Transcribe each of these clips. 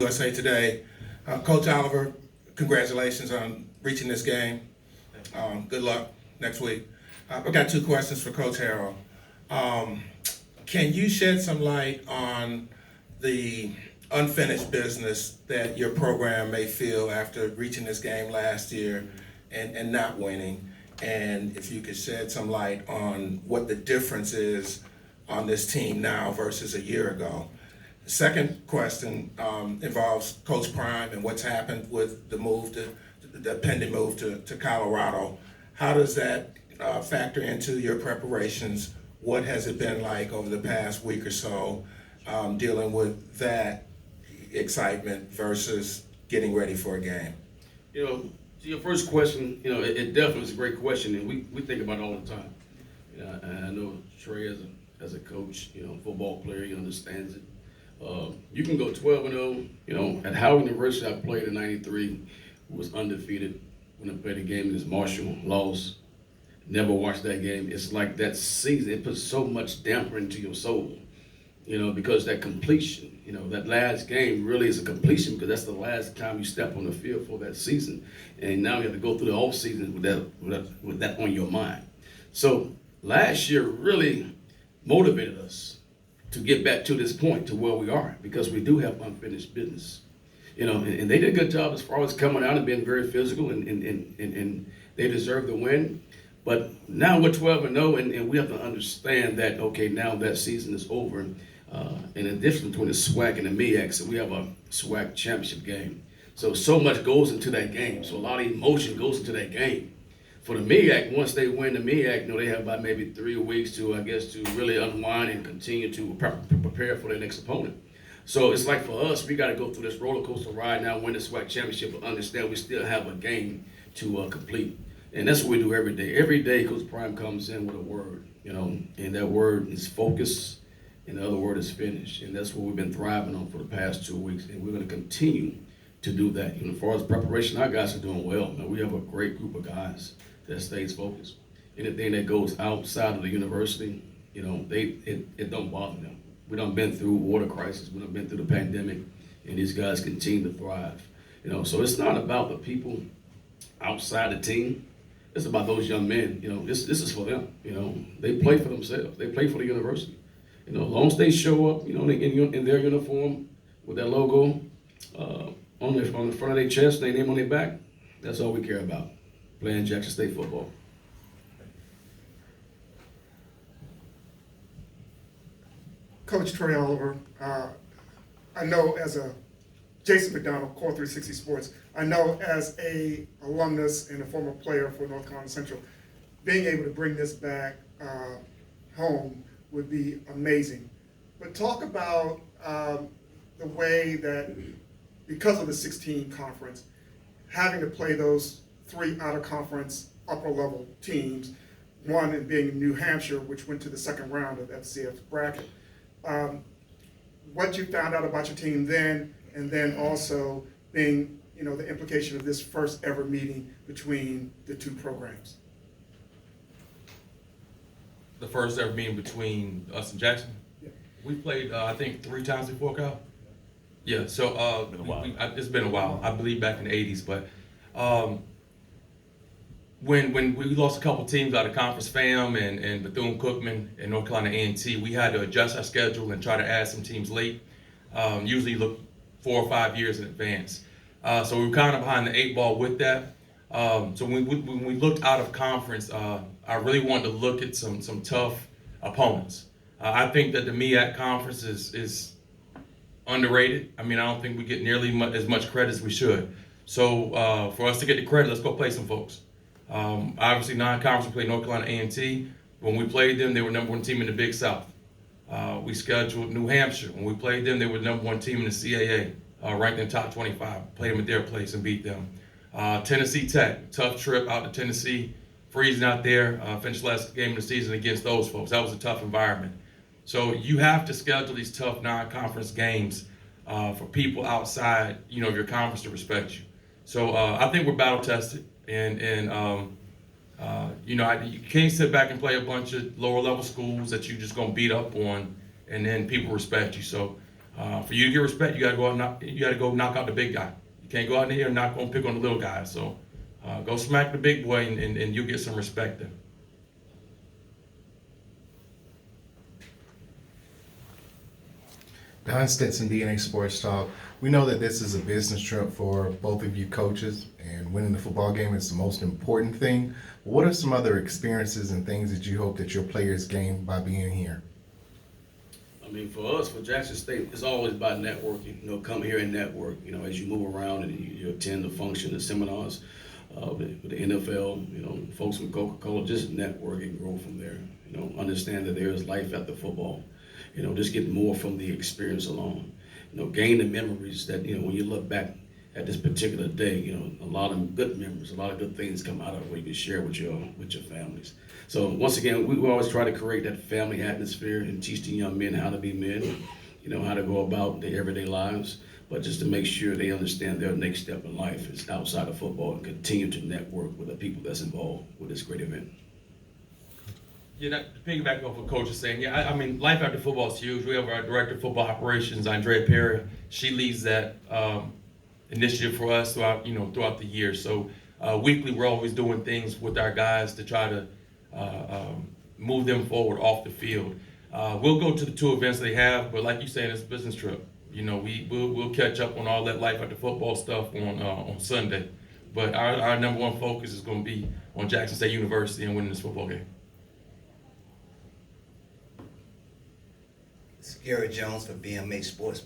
USA Today. Coach Oliver, congratulations on reaching this game. Good luck next week. I've got two questions for Coach Harrell. Can you shed some light on the unfinished business that your program may feel after reaching this game last year and not winning? And if you could shed some light on what the difference is on this team now versus a year ago. The second question involves Coach Prime and what's happened with the pending move to Colorado. How does that factor into your preparations? What has it been like over the past week or so dealing with that excitement versus getting ready for a game? To your first question, it definitely is a great question, and we think about it all the time. And I know Trey as a coach, football player, he understands it. You can go 12-0. At Howard University, I played in '93, was undefeated. When I played a game against Marshall, lost. Never watched that game. It's like that season, it puts so much damper into your soul, because that completion, that last game really is a completion because that's the last time you step on the field for that season. And now you have to go through the off season with that on your mind. So last year really motivated us to get back to this point to where we are because we do have unfinished business. And they did a good job as far as coming out and being very physical and they deserve the win. But now we're 12-0 and we have to understand that, okay, now that season is over. In addition between the SWAC and the MEAC, so we have a SWAC championship game. So much goes into that game. So a lot of emotion goes into that game. For the MEAC, once they win the MEAC, they have about maybe 3 weeks to really unwind and continue to prepare for their next opponent. So it's like for us, we got to go through this roller coaster ride now, win the SWAC championship, but understand we still have a game to complete. And that's what we do every day. Every day, Coach Prime comes in with a word, and that word is focus, and the other word is finish. And that's what we've been thriving on for the past 2 weeks, and we're going to continue to do that. As far as preparation, our guys are doing well. Now, we have a great group of guys that stays focused. Anything that goes outside of the university, it don't bother them. We done been through water crisis, we done been through the pandemic, and these guys continue to thrive. So it's not about the people outside the team. It's about those young men. This is for them. They play for themselves. They play for the university. As long as they show up, in their uniform with that logo on the front of their chest, their name on their back, that's all we care about. Playing Jackson State football. Coach Trei Oliver, I know as a Jason McDonald, Core 360 Sports, I know as a alumnus and a former player for North Carolina Central, being able to bring this back home would be amazing. But talk about the way that, because of the 16 conference, having to play those 3 out-of-conference upper-level teams, one in being New Hampshire, which went to the second round of FCS bracket. What you found out about your team then, and then also being, the implication of this first ever meeting between the two programs. The first ever meeting between us and Jackson? Yeah. We played, I think, 3 times before, Kyle? Yeah, so it's been a while. I believe back in the 80s, but when we lost a couple teams out of Conference FAM and Bethune-Cookman and North Carolina A&T, we had to adjust our schedule and try to add some teams late. Usually look 4 or 5 years in advance. So we were kind of behind the 8 ball with that. So when we looked out of conference, I really wanted to look at some tough opponents. I think that the MEAC conference is underrated. I don't think we get nearly as much credit as we should. So for us to get the credit, let's go play some folks. Obviously, non-conference, we played North Carolina A&T. When we played them, they were number 1 team in the Big South. We scheduled New Hampshire. When we played them, they were number 1 team in the CAA, ranked in top 25. Played them at their place and beat them. Tennessee Tech, tough trip out to Tennessee, freezing out there. Finished last game of the season against those folks. That was a tough environment. So you have to schedule these tough non-conference games for people outside, your conference to respect you. So I think we're battle tested, and you can't sit back and play a bunch of lower level schools that you're just gonna beat up on, and then people respect you. So For you to get respect, you gotta go out you gotta go knock out the big guy. You can't go out in here and not gonna pick on the little guy. So go smack the big boy and you'll get some respect then. Don Stetson, DNA Sports Talk. We know that this is a business trip for both of you coaches, and winning the football game is the most important thing. What are some other experiences and things that you hope that your players gain by being here? I mean, for us, for Jackson State, it's always about networking. You know, come here and network. You know, as you move around and you attend the function, the seminars with the NFL, you know, folks from Coca-Cola, just network and grow from there. You know, understand that there is life after football. You know, just get more from the experience alone. You know, gain the memories that, you know, when you look back at this particular day, you know, a lot of good memories, a lot of good things come out of it where you can share with your families. So once again, we always try to create that family atmosphere and teach the young men how to be men, you know, how to go about their everyday lives, but just to make sure they understand their next step in life is outside of football and continue to network with the people that's involved with this great event. Yeah, to piggyback off what Coach is saying, yeah, I mean, life after football is huge. We have our Director of Football Operations, Andrea Perry. She leads that initiative for us throughout the year. So weekly, we're always doing things with our guys to try to move them forward off the field. We'll go to the 2 events they have, but like you said, it's a business trip. You know, we'll catch up on all that life after football stuff on Sunday. But our number one focus is going to be on Jackson State University and winning this football game. It's Gary Jones for BMH Sports.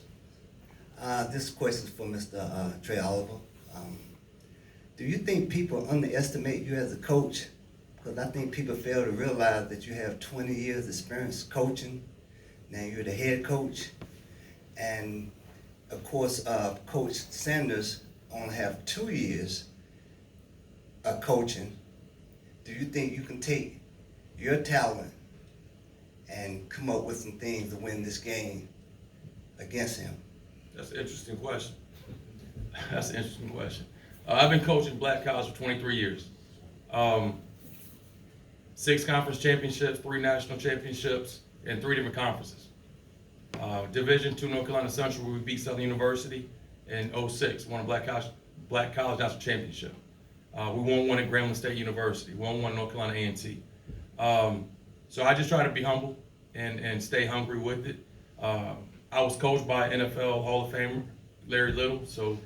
This question is for Mr. Trei Oliver. Do you think people underestimate you as a coach? Because I think people fail to realize that you have 20 years experience coaching. Now you're the head coach. And of course, Coach Sanders only have 2 years of coaching. Do you think you can take your talent and come up with some things to win this game against him? That's an interesting question. That's an interesting question. I've been coaching black college for 23 years. 6 conference championships, 3 national championships, and 3 different conferences. Division II North Carolina Central, where we beat Southern University in 06, won a black college national championship. We won one at Grambling State University. We won one at North Carolina A&T. So I just try to be humble and stay hungry with it. I was coached by NFL Hall of Famer Larry Little, so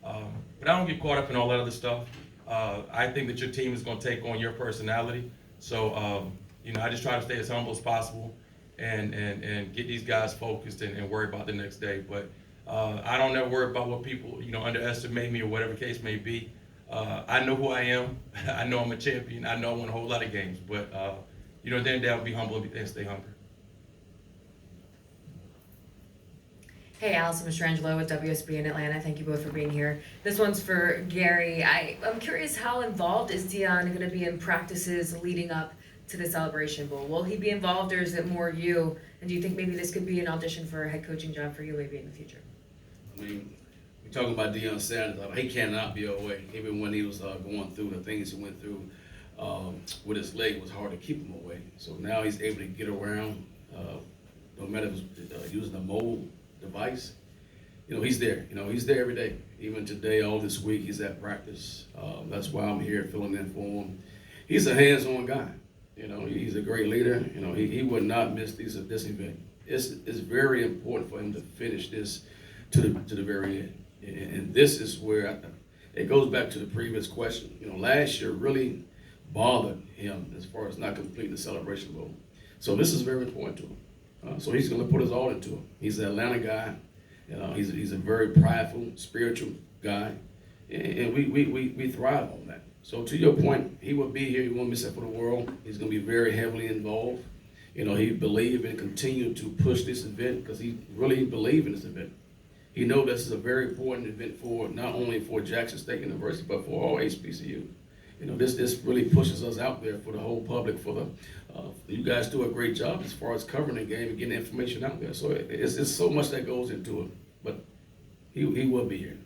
but I don't get caught up in all that other stuff. I think that your team is going to take on your personality. So you know, I just try to stay as humble as possible and get these guys focused and worry about the next day. But I don't ever worry about what people underestimate me or whatever case may be. I know who I am. I know I'm a champion. I know I won a whole lot of games. But then I'll be humble and stay hungry. Hey, Allison Mastrangelo with WSB in Atlanta. Thank you both for being here. This one's for Gary. I'm curious, how involved is Deion going to be in practices leading up to the Celebration Bowl? Will he be involved, or is it more you? And do you think maybe this could be an audition for a head coaching job for you maybe in the future? I mean, we're talking about Deion Sanders. He cannot be away. Even when he was going through the things he went through with his leg, it was hard to keep him away. So now he's able to get around, no matter if it's using a mobile device. He's there. He's there every day. Even today, all this week, he's at practice. That's why I'm here filling in for him. He's a hands-on guy. He's a great leader. He would not miss this event. It's very important for him to finish this to the very end. And this is where it goes back to the previous question. Last year really bothered him as far as not completing the Celebration Bowl. So this is very important to him. So he's going to put his all into it. He's an Atlanta guy. He's a very prideful, spiritual guy, and we thrive on that. So to your point, he will be here. He won't miss it for the world. He's going to be very heavily involved. He believe and continue to push this event because he really believes in this event. He knows this is a very important event for not only for Jackson State University but for all HBCU. This really pushes us out there for the whole public. You guys do a great job as far as covering the game and getting information out there. So it's so much that goes into it. But he will be here.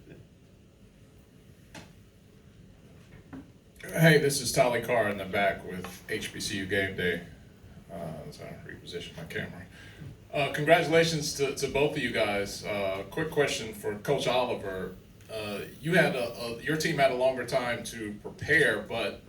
Hey, this is Tolly Carr in the back with HBCU Game Day. So I repositioned my camera. Congratulations to both of you guys. Quick question for Coach Oliver. You had your team had a longer time to prepare, but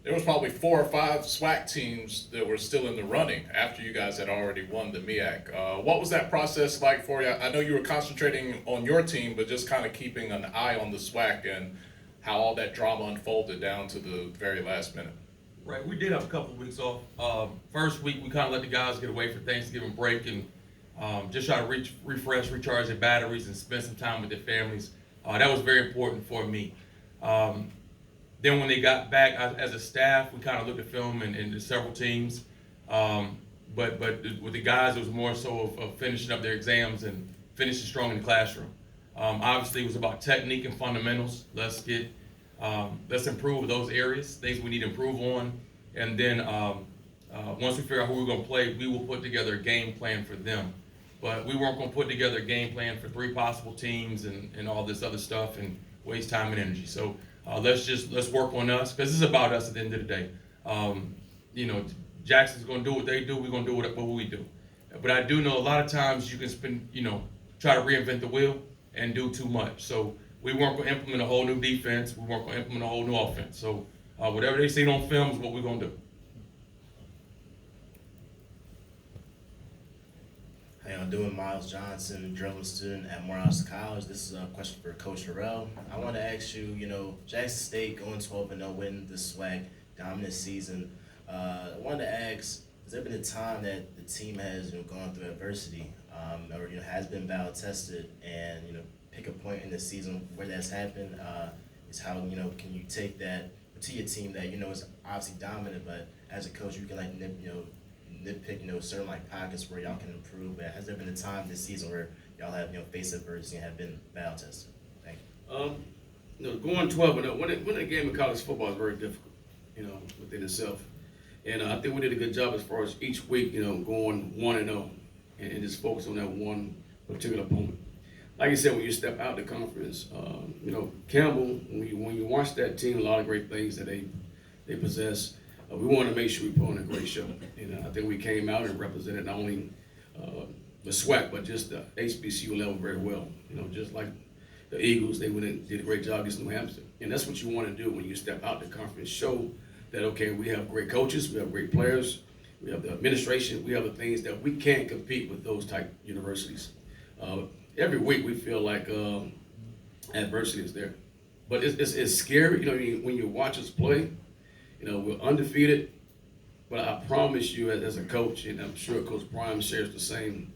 there was probably 4 or 5 SWAC teams that were still in the running after you guys had already won the MEAC. What was that process like for you? I know you were concentrating on your team, but just kind of keeping an eye on the SWAC and how all that drama unfolded down to the very last minute. Right, we did have a couple of weeks off. First week, we kind of let the guys get away for Thanksgiving break and just try to refresh, recharge their batteries, and spend some time with their families. That was very important for me. Then when they got back as a staff, we kind of looked at film and several teams. But with the guys, it was more so of finishing up their exams and finishing strong in the classroom. Obviously, it was about technique and fundamentals. Let's improve those areas, things we need to improve on. And then once we figure out who we're going to play, we will put together a game plan for them. But we weren't going to put together a game plan for 3 possible teams and all this other stuff and waste time and energy. So let's work on us, because this is about us at the end of the day. Jackson's going to do what they do. We're going to do what we do. But I do know a lot of times you can try to reinvent the wheel and do too much. So we weren't going to implement a whole new defense. We weren't going to implement a whole new offense. So whatever they see on film is what we're going to do. How y'all doing? Miles Johnson, journalism student at Morehouse College. This is a question for Coach Harrell. I want to ask you, Jackson State going 12-0, winning the SWAC, dominant season. I wanted to ask, has there been a time that the team has gone through adversity or has been battle tested, and pick a point in the season where that's happened? Is how can you take that to your team that is obviously dominant, but as a coach you can nitpick certain pockets where y'all can improve. But has there been a time this season where y'all have faced adversity and have been battle tested? Thank you. Going 12-0, winning a game in college football is very difficult, within itself. And I think we did a good job as far as each week, going 1-0 and just focus on that one particular opponent. Like you said, when you step out the conference, Campbell, when you watch that team, a lot of great things that they possess. We want to make sure we put on a great show. I think we came out and represented not only the SWAC, but just the HBCU level very well. Just like the Eagles, they went and did a great job against New Hampshire. And that's what you want to do when you step out the conference. Show that, okay, we have great coaches, we have great players, we have the administration, we have the things that we can compete with those type universities. Every week we feel like adversity is there. But it's scary, when you watch us play. We're undefeated, but I promise you as a coach, and I'm sure Coach Prime shares the same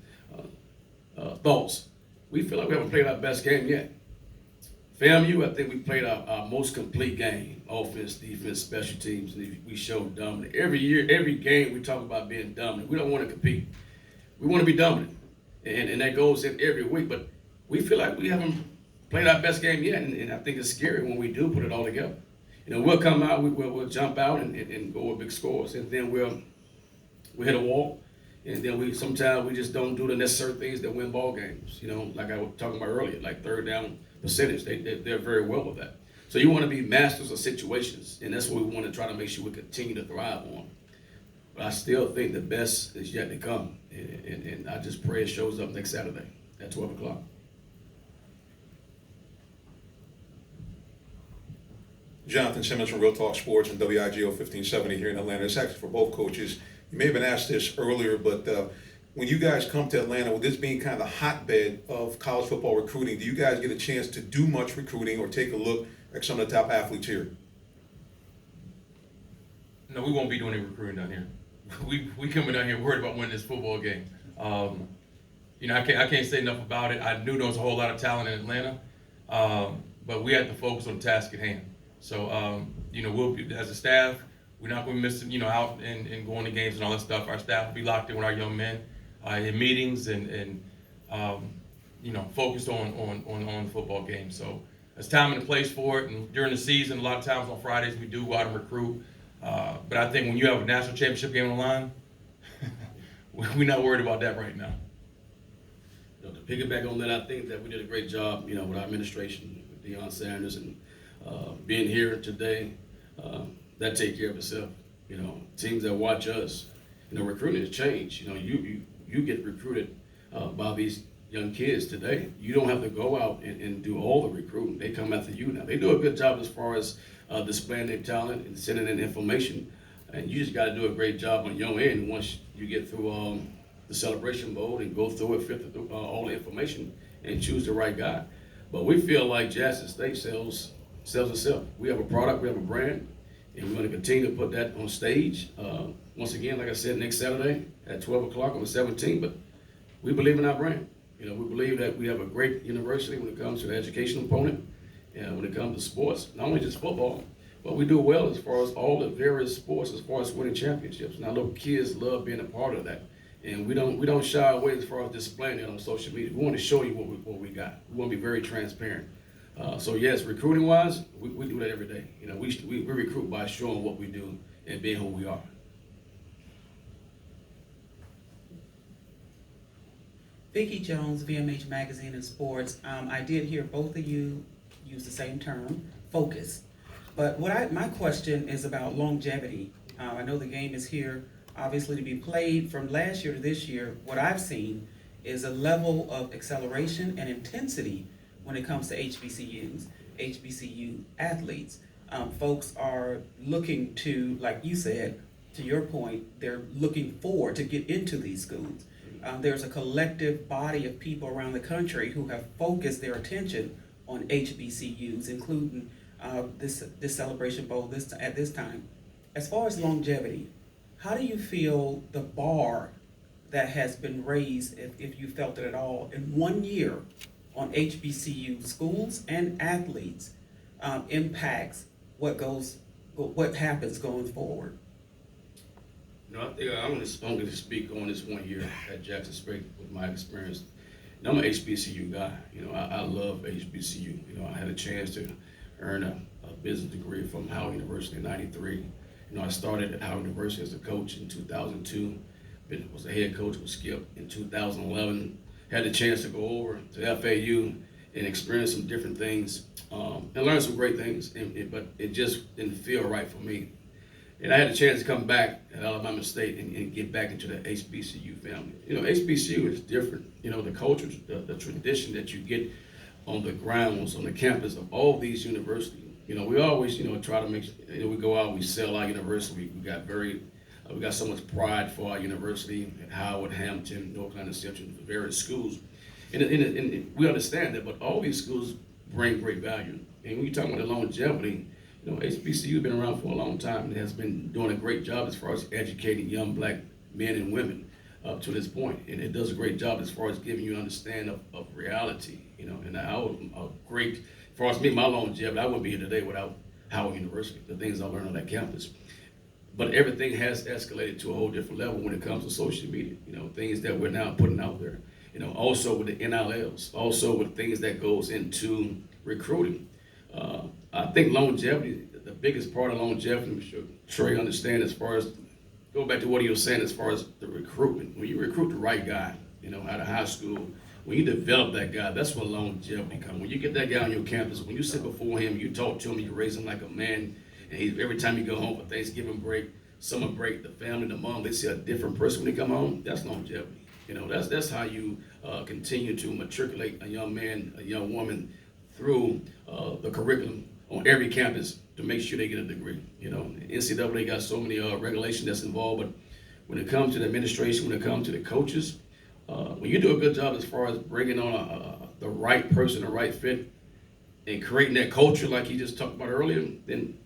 thoughts, we feel like we haven't played our best game yet. FAMU, I think we played our most complete game, offense, defense, special teams, and we showed dominant. Every year, every game, we talk about being dominant. We don't want to compete. We want to be dominant, and that goes in every week, but we feel like we haven't played our best game yet, and I think it's scary when we do put it all together. We'll come out, we'll jump out and go with big scores, and then we'll hit a wall, and then sometimes we just don't do the necessary things that win ball games. Like I was talking about earlier, like third down percentage, they're very well with that. So you want to be masters of situations, and that's what we want to try to make sure we continue to thrive on. But I still think the best is yet to come, and I just pray it shows up next Saturday at 12 o'clock. Jonathan Simmons from Real Talk Sports and WIGO 1570 here in Atlanta. It's actually for both coaches. You may have been asked this earlier, but when you guys come to Atlanta, with this being kind of the hotbed of college football recruiting, do you guys get a chance to do much recruiting or take a look at some of the top athletes here? No, we won't be doing any recruiting down here. We coming down here worried about winning this football game. I can't say enough about it. I knew there was a whole lot of talent in Atlanta, but we had to focus on the task at hand. So, we'll be, as a staff, we're not going to miss, out and going to games and all that stuff. Our staff will be locked in with our young men in meetings and focused on the football game. So there's time and a place for it. And during the season, a lot of times on Fridays, we do go out and recruit. But I think when you have a national championship game on the line, we're not worried about that right now. To piggyback on that, I think that we did a great job, with our administration, with Deion Sanders, and being here today, that take care of itself. Teams that watch us, recruiting has changed. you get recruited by these young kids today. You don't have to go out and do all the recruiting. They come after you now. They do a good job as far as displaying their talent and sending in information. And you just got to do a great job on your end once you get through the Celebration Bowl and go through it, filter through all the information and choose the right guy. But we feel like Jackson State sells itself. We have a product, we have a brand, and we're going to continue to put that on stage. Once again, like I said, next Saturday at 12 o'clock on the 17th, but we believe in our brand. We believe that we have a great university when it comes to the educational component and when it comes to sports, not only just football, but we do well as far as all the various sports, as far as winning championships. Now, little kids love being a part of that. And we don't shy away as far as displaying it on social media. We want to show you what we got. We want to be very transparent. So yes, recruiting wise, we do that every day. We recruit by showing what we do and being who we are. Vicki Jones, VMH Magazine and Sports. I did hear both of you use the same term, focus. But my question is about longevity. I know the game is here, obviously, to be played. From last year to this year, what I've seen is a level of acceleration and intensity when it comes to HBCUs, HBCU athletes. Folks are looking to, like you said, to your point, they're looking forward to get into these schools. There's a collective body of people around the country who have focused their attention on HBCUs, including this Celebration Bowl at this time. As far as longevity, how do you feel the bar that has been raised, if you felt it at all, in 1 year on HBCU schools and athletes impacts what happens going forward? I think I'm going to speak on this 1 year at Jackson State with my experience. I'm an HBCU guy. I love HBCU. I had a chance to earn a business degree from Howard University in '93. I started at Howard University as a coach in 2002. Was a head coach with Skip in 2011. Had the chance to go over to FAU and experience some different things and learn some great things. But it just didn't feel right for me. And I had a chance to come back at Alabama State and get back into the HBCU family. HBCU is different. The culture, the tradition that you get on the grounds, on the campus of all these universities. We always, try to make, we go out, we sell our university. We got so much pride for our university at Howard, Hampton, North Carolina Central, various schools. And we understand that, but all these schools bring great value. And when you talk about the longevity, HBCU has been around for a long time and has been doing a great job as far as educating young black men and women up to this point. And it does a great job as far as giving you an understanding of reality, and I was great, as far as me, my longevity, I wouldn't be here today without Howard University, the things I learned on that campus. But everything has escalated to a whole different level when it comes to social media, things that we're now putting out there, also with the NILs, also with things that goes into recruiting. I think longevity, the biggest part of longevity, I'm sure Trey understand as far as, go back to what he was saying as far as the recruitment. When you recruit the right guy, out of high school, when you develop that guy, that's when longevity comes. When you get that guy on your campus, when you sit before him, you talk to him, you raise him like a man, and every time you go home for Thanksgiving break, summer break, the family, the mom, they see a different person when they come home. That's longevity. That's how you continue to matriculate a young man, a young woman through the curriculum on every campus to make sure they get a degree. The NCAA got so many regulations that's involved, but when it comes to the administration, when it comes to the coaches, when you do a good job as far as bringing on the right person, the right fit, and creating that culture like you just talked about earlier, then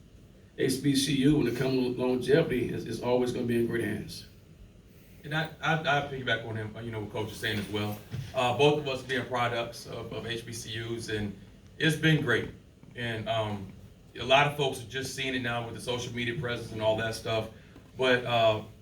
HBCU, when it comes to longevity, is always going to be in great hands. And I piggyback on him, what Coach is saying as well. Both of us being products of HBCUs, and it's been great. And a lot of folks are just seeing it now with the social media presence and all that stuff. But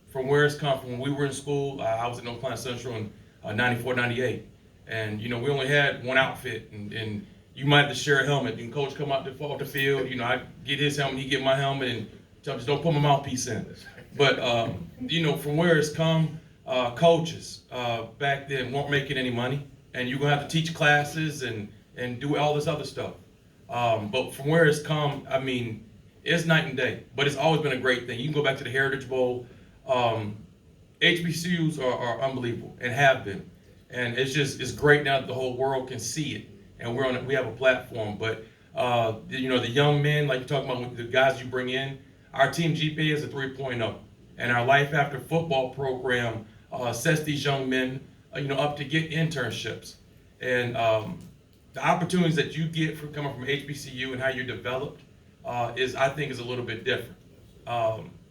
from where it's come from, when we were in school, I was at North Carolina Central in 94, 98. And, we only had one outfit, and you might have to share a helmet. And Coach come out off the field, I get his helmet, he get my helmet, and just don't put my mouthpiece in. But, from where it's come, coaches back then weren't making any money, and you're going to have to teach classes and do all this other stuff. But from where it's come, it's night and day. But it's always been a great thing. You can go back to the Heritage Bowl. HBCUs are unbelievable and have been, and it's great now that the whole world can see it, and we have a platform. But the young men, like you're talking about, the guys you bring in, our team GPA is a 3.0, and our Life After Football program sets these young men up to get internships, and the opportunities that you get from coming from HBCU and how you're developed I think is a little bit different.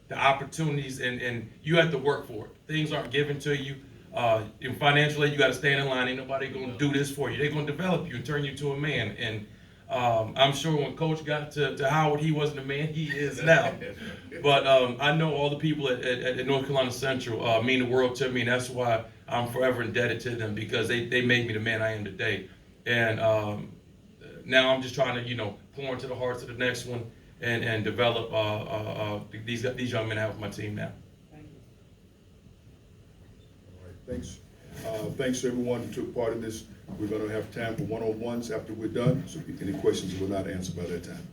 The opportunities and you have to work for it. Things aren't given to you. In financial aid, you got to stand in line. Ain't nobody gonna do this for you. They're gonna develop you and turn you to a man. And I'm sure when Coach got to Howard, he wasn't a man. He is now. But I know all the people at North Carolina Central mean the world to me, and that's why I'm forever indebted to them, because they made me the man I am today. And now I'm just trying to pour into the hearts of the next one and develop these young men I have with my team now. All right, thanks. Thanks to everyone who took part in this. We're going to have time for one-on-ones after we're done, so if any questions were not answered by that time.